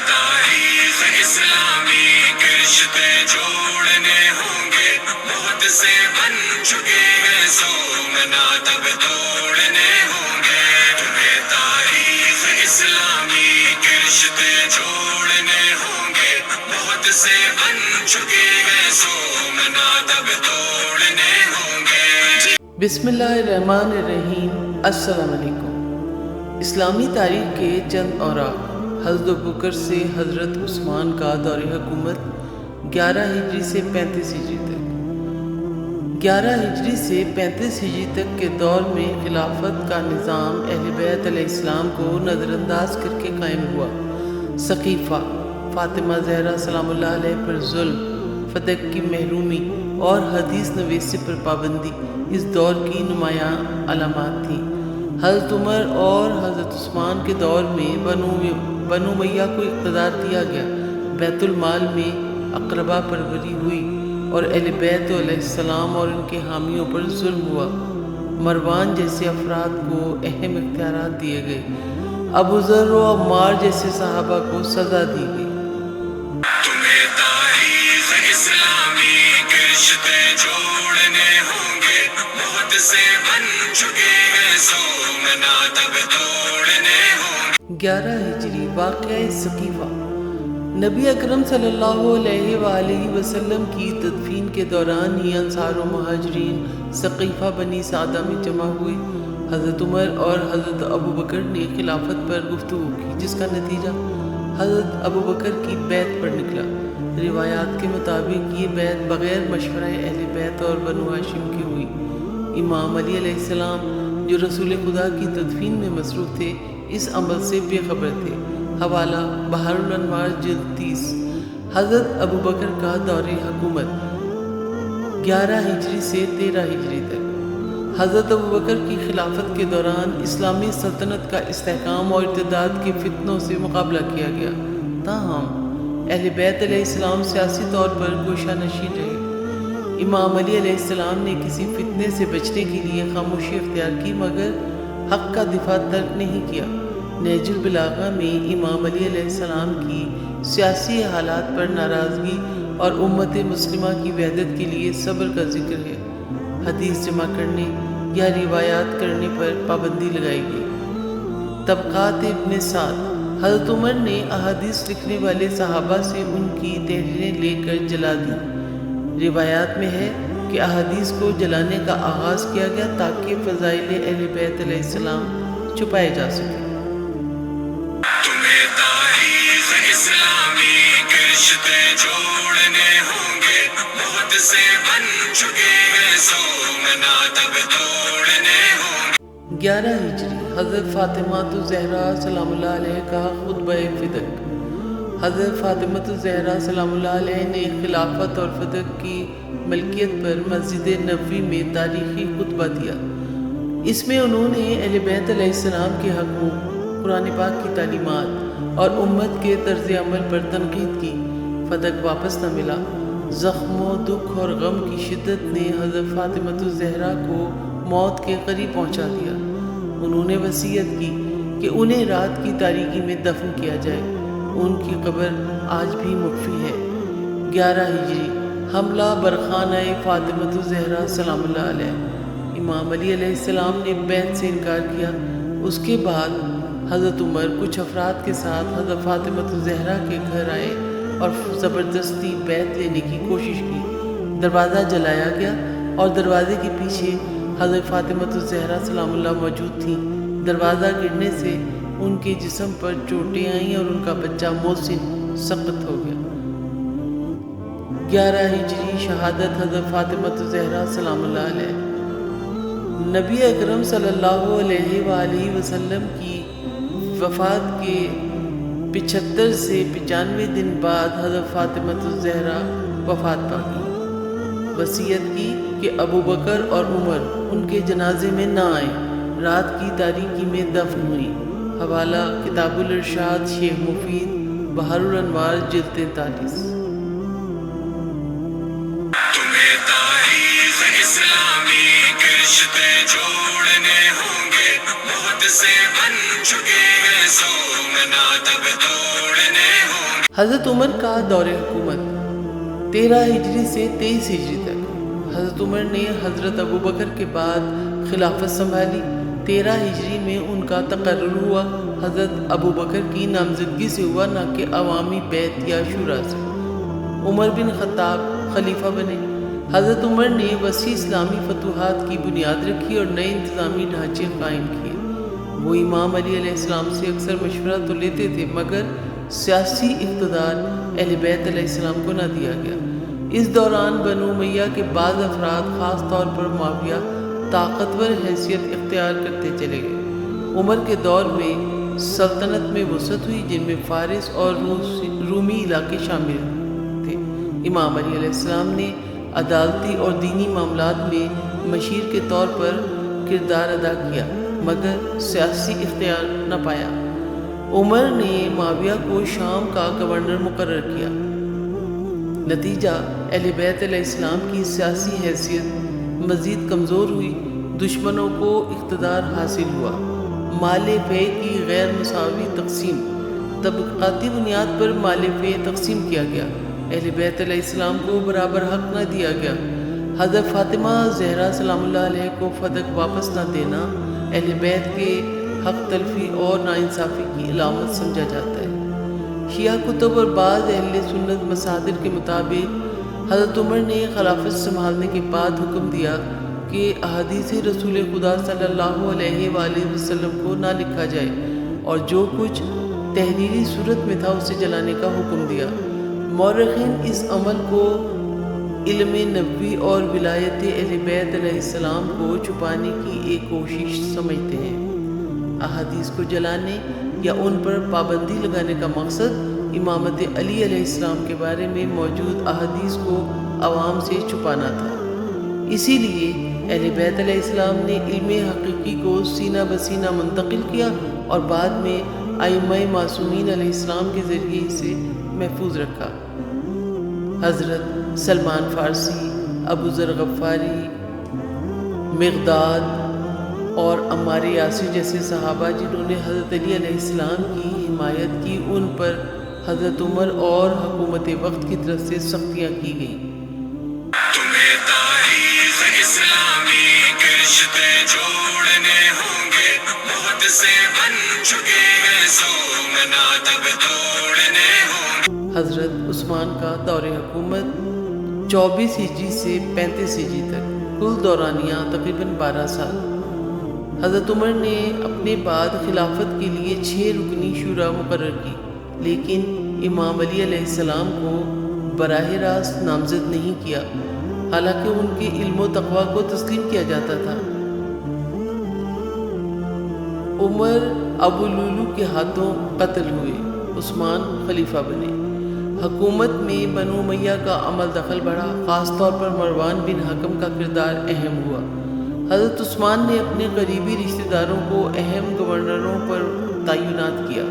تاریخ اسلامی کے رشتے جوڑنے ہوں گے، بہت سے بن چکے ہیں سومنا تب توڑنے ہوں گے۔ تمہیں تاریخ اسلامی کے رشتے جوڑنے ہوں گے، بہت سے بن چکے ہیں سومنا تب توڑنے ہوں گے۔ بسم اللہ الرحمن الرحیم۔ السلام علیکم۔ اسلامی تاریخ کے چند اوراق۔ حضرت ابوبکر سے حضرت عثمان کا دور حکومت 11 ہجری سے 35 ہجری تک۔ 11 ہجری سے 35 ہجری تک کے دور میں خلافت کا نظام اہل بیت علیہ السلام کو نظر انداز کر کے قائم ہوا۔ سقیفہ، فاطمہ زہرا سلام اللہ علیہ پر ظلم، فتح کی محرومی اور حدیث نویسی پر پابندی اس دور کی نمایاں علامات تھیں۔ حضرت عمر اور حضرت عثمان کے دور میں بنو امیہ کو اقتدار دیا گیا، بیت المال میں اقربا پروری ہوئی اور اہل بیت علیہ السلام اور ان کے حامیوں پر ظلم ہوا۔ مروان جیسے افراد کو اہم اختیارات دیے گئے۔ ابو ذر و عمار جیسے صحابہ کو سزا دی گئی۔ تمہیں تاریخ اسلامی کے رشتے جوڑنے ہوں گے، بہت سے بن چکے ہیں سومنا تب توڑنے ہوں گے۔ 11 ہجری۔ واقعہ سقیفہ۔ نبی اکرم صلی اللہ علیہ وآلہ وسلم کی تدفین کے دوران ہی انصار و مہاجرین سقیفہ بنی سعدہ میں جمع ہوئے۔ حضرت عمر اور حضرت ابوبکر نے خلافت پر گفتگو کی، جس کا نتیجہ حضرت ابوبکر کی بیعت پر نکلا۔ روایات کے مطابق یہ بیعت بغیر مشورہ اہل بیت اور بنو ہاشم کی ہوئی۔ امام علی علیہ السلام جو رسول خدا کی تدفین میں مصروف تھے، اس عمل سے بے خبر تھے۔ حوالہ بحر الانوار جلد 30۔ حضرت ابوبکر کا دور حکومت 11 ہجری سے 13 ہجری تک۔ حضرت ابوبکر کی خلافت کے دوران اسلامی سلطنت کا استحکام اور ارتداد کے فتنوں سے مقابلہ کیا گیا، تاہم اہل بیت علیہ السلام سیاسی طور پر گوشہ نشین رہے۔ امام علی علیہ السلام نے کسی فتنے سے بچنے کے لیے خاموشی اختیار کی، مگر حق کا دفاع ترک نہیں کیا۔ نہج البلاغہ میں امام علی علیہ السلام کی سیاسی حالات پر ناراضگی اور امت مسلمہ کی وحدت کے لیے صبر کا ذکر ہے۔ حدیث جمع کرنے یا روایات کرنے پر پابندی لگائی گئی۔ طبقات ابن سعد۔ حضرت عمر نے احادیث لکھنے والے صحابہ سے ان کی تحریریں لے کر جلا دیں۔ روایات میں ہے کہ احادیث کو جلانے کا آغاز کیا گیا تاکہ فضائل اہل بیت علیہ السلام چھپائے جا سکیں۔ تمہیں تاریخ اسلامی کے رشتے جوڑنے ہوں گے، بہت سے بن چکے ہیں سومنا تب توڑنے ہوں گے۔ 11 ہجری۔ حضرت فاطمہ الزہرا سلام اللہ علیہ کا خطبہ فدق۔ حضرت فاطمہ الزہرا سلام اللہ علیہ نے خلافت اور فدق کی ملکیت پر مسجد نبوی میں تاریخی خطبہ دیا۔ اس میں انہوں نے اہل بیت علیہ السلام کے حقوق، قرآن پاک کی تعلیمات اور امت کے طرز عمل پر تنقید کی۔ فدق واپس نہ ملا۔ زخم و دکھ اور غم کی شدت نے حضرت فاطمہ الزہرا کو موت کے قریب پہنچا دیا۔ انہوں نے وصیت کی کہ انہیں رات کی تاریکی میں دفن کیا جائے۔ ان کی قبر آج بھی مخفی ہے۔ 11 ہجری۔ حملہ برخانہ فاطمہ الزہرا سلام اللہ علیہ۔ امام علی علیہ السلام نے بیعت سے انکار کیا۔ اس کے بعد حضرت عمر کچھ افراد کے ساتھ حضرت فاطمہ الزہرا کے گھر آئے اور زبردستی بیعت لینے کی کوشش کی۔ دروازہ جلایا گیا اور دروازے کے پیچھے حضرت فاطمہ الزہرا سلام اللہ موجود تھیں۔ دروازہ گرنے سے ان کے جسم پر چوٹیں آئیں اور ان کا بچہ محسن سقط ہو گیا۔ 11 ہجری۔ شہادت حضرت فاطمہ الزہرا سلام اللہ علیہ۔ نبی اکرم صلی اللہ علیہ وآلہ وسلم کی وفات کے 75 سے 95 دن بعد حضرت فاطمہ الزہرا وفات پا گئی۔ وصیت کی کہ ابوبکر اور عمر ان کے جنازے میں نہ آئیں۔ رات کی تاریکی میں دفن ہوئی۔ حوالہ کتاب الارشاد شیخ مفید، بحر الانوار جلد 43۔ تمہیں تاریخ اسلامی کے رشتے جوڑنے ہوں گے، بہت سے بن چکے ہیں سومنا تب توڑنے ہوں گے۔ حضرت عمر کا دور حکومت 13 ہجری سے 23 ہجری تک۔ حضرت عمر نے حضرت ابوبکر کے بعد خلافت سنبھالی۔ 13 ہجری میں ان کا تقرر ہوا۔ حضرت ابوبکر کی نامزدگی سے ہوا، نہ کہ عوامی بیعت یا شورا سے۔ عمر بن خطاب خلیفہ بنے۔ حضرت عمر نے وسیع اسلامی فتوحات کی بنیاد رکھی اور نئے انتظامی ڈھانچے قائم کیے۔ وہ امام علی علیہ السلام سے اکثر مشورہ تو لیتے تھے، مگر سیاسی اقتدار اہل بیت علیہ السلام کو نہ دیا گیا۔ اس دوران بنو امیہ کے بعض افراد، خاص طور پر معاویہ، طاقتور حیثیت اختیار کرتے چلے گئے۔ عمر کے دور میں سلطنت میں وسعت ہوئی، جن میں فارس اور رومی علاقے شامل تھے۔ امام علی علیہ السلام نے عدالتی اور دینی معاملات میں مشیر کے طور پر کردار ادا کیا، مگر سیاسی اختیار نہ پایا۔ عمر نے معاویہ کو شام کا گورنر مقرر کیا۔ نتیجہ اہل بیت علیہ السلام کی سیاسی حیثیت مزید کمزور ہوئی، دشمنوں کو اقتدار حاصل ہوا۔ مال فے کی غیر مساوی تقسیم، طبقاتی بنیاد پر مال فے تقسیم کیا گیا۔ اہل بیت علیہ السلام کو برابر حق نہ دیا گیا۔ حضرت فاطمہ زہرا سلام اللہ علیہ کو فدق واپس نہ دینا اہل بیت کے حق تلفی اور ناانصافی کی علامت سمجھا جاتا ہے۔ شیعہ کتب اور بعض اہل سنت مصادر کے مطابق حضرت عمر نے خلافت سنبھالنے کے بعد حکم دیا کہ احادیث رسول خدا صلی اللہ علیہ وآلہ وسلم کو نہ لکھا جائے، اور جو کچھ تحریری صورت میں تھا اسے جلانے کا حکم دیا۔ مورخین اس عمل کو علم نبوی اور ولایت اہل بیت علیہ السلام کو چھپانے کی ایک کوشش سمجھتے ہیں۔ احادیث کو جلانے یا ان پر پابندی لگانے کا مقصد امامت علی علیہ السلام کے بارے میں موجود احادیث کو عوام سے چھپانا تھا۔ اسی لیے اہل بیت علیہ السلام نے علم حقیقی کو سینہ بسینہ منتقل کیا اور بعد میں ائمہ معصومین علیہ السلام کے ذریعے اسے محفوظ رکھا۔ حضرت سلمان فارسی، ابو ذر غفاری، مقداد اور عمار یاسر جیسے صحابہ جنہوں نے حضرت علی علیہ السلام کی حمایت کی، ان پر حضرت عمر اور حکومت وقت کی طرف سے سختیاں کی گئیں۔ تمہیں تاریخ اسلامی کے رشتے جوڑنے ہوں گے، بہت سے بن چکے ہیں سومنا تب توڑنے ہوں گے۔ حضرت عثمان کا دور حکومت 24 ہجری سے 35 ہجری تک، کل دورانیہ تقریباً 12 سال۔ حضرت عمر نے اپنے بعد خلافت کے لیے 6 رکنی شورا مقرر کی، لیکن امام علی علیہ السلام کو براہ راست نامزد نہیں کیا، حالانکہ ان کے علم و تقوی کو تسلیم کیا جاتا تھا۔ عمر ابو لولو کے ہاتھوں قتل ہوئے، عثمان خلیفہ بنے۔ حکومت میں بنو امیہ کا عمل دخل بڑھا، خاص طور پر مروان بن حکم کا کردار اہم ہوا۔ حضرت عثمان نے اپنے قریبی رشتہ داروں کو اہم گورنروں پر تعینات کیا،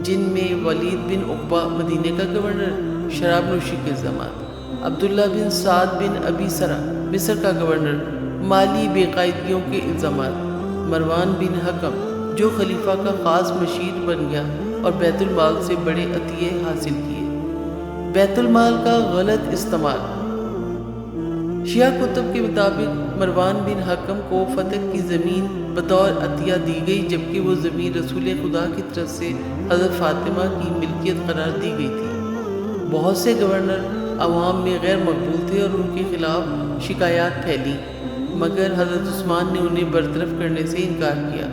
جن میں ولید بن عقبہ مدینہ کا گورنر، شراب نوشی کے الزامات، عبداللہ بن سعد بن ابی سرا مصر کا گورنر، مالی بے قاعدگیوں کے الزامات، مروان بن حکم جو خلیفہ کا خاص مشیر بن گیا اور بیت المال سے بڑے عطیے حاصل کیے، بیت المال کا غلط استعمال۔ شیعہ کتب کے مطابق مروان بن حکم کو فتح کی زمین بطور عطیہ دی گئی، جبکہ وہ زمین رسول خدا کی طرف سے حضرت فاطمہ کی ملکیت قرار دی گئی تھی۔ بہت سے گورنر عوام میں غیر مقبول تھے اور ان کے خلاف شکایات پھیلی، مگر حضرت عثمان نے انہیں برطرف کرنے سے انکار کیا۔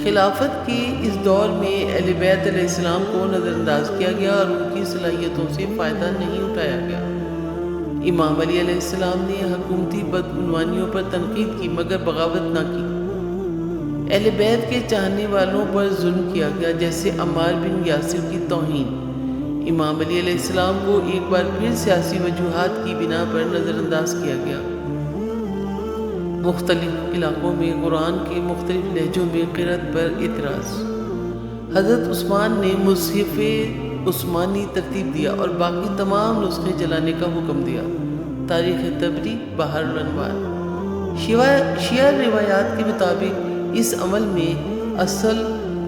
خلافت کے اس دور میں اہل بیت علیہ السلام کو نظر انداز کیا گیا اور ان کی صلاحیتوں سے فائدہ نہیں اٹھایا گیا۔ امام علی علیہ السلام نے حکومتی بدعنوانیوں پر تنقید کی، مگر بغاوت نہ کی۔ اہل بیت کے چاہنے والوں پر ظلم کیا گیا، جیسے عمار بن یاسر کی توہین۔ امام علی علیہ السلام کو ایک بار پھر سیاسی وجوہات کی بنا پر نظر انداز کیا گیا۔ مختلف علاقوں میں قرآن کے مختلف لہجوں میں قرأت پر اعتراض۔ حضرت عثمان نے مصحف عثمانی ترتیب دیا اور باقی تمام نسخے جلانے کا حکم دیا۔ تاریخ طبری، بحر الانوار۔ شیعہ روایات کے مطابق اس عمل میں اصل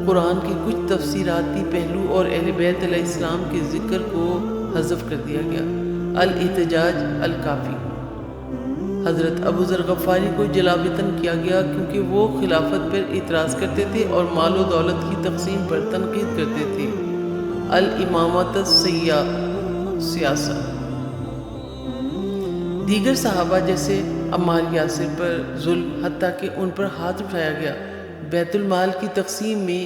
قرآن کے کچھ تفسیراتی پہلو اور اہل بیت علیہ السلام کے ذکر کو حذف کر دیا گیا۔ الاحتجاج الکافی، حضرت ابو ذر غفاری کو جلاوطن کیا گیا کیونکہ وہ خلافت پر اعتراض کرتے تھے اور مال و دولت کی تقسیم پر تنقید کرتے تھے۔ الامامۃ سیاسہ، دیگر صحابہ جیسے عمار یاسر پر ظلم حتیٰ کہ ان پر ہاتھ اٹھایا گیا۔ بیت المال کی تقسیم میں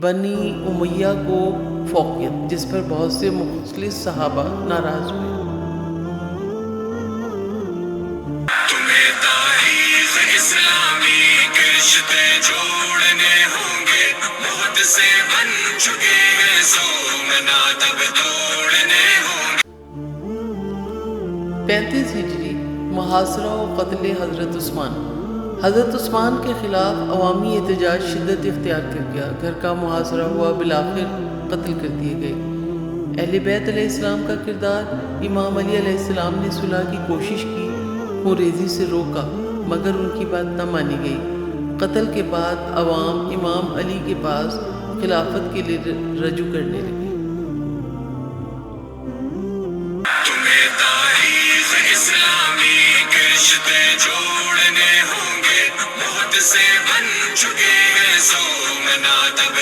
بنی امیہ کو فوقیت، جس پر بہت سے مخلص صحابہ ناراض ہوئے۔ تمہیں تاریخ اسلامی کے رشتے جوڑنے ہوں گے، بہت سے بن چکے ہیں سومنا تب توڑنے ہوں گے۔ 35 ہجری، محاصرہ و قتل حضرت عثمان۔ حضرت عثمان کے خلاف عوامی احتجاج شدت اختیار کر گیا، گھر کا محاصرہ ہوا، بالآخر قتل کر دیے گئے۔ اہل بیت علیہ السلام کا کردار، امام علی علیہ السلام نے صلح کی کوشش کی، خوریزی سے روکا مگر ان کی بات نہ مانی گئی۔ قتل کے بعد عوام امام علی کے پاس خلافت کے لیے رجوع کرنے لگے۔ تمہیں تاریخ اسلامی کے رشتے جوڑنے ہوں گے، بہت سے بن چکے ہیں سومنا تب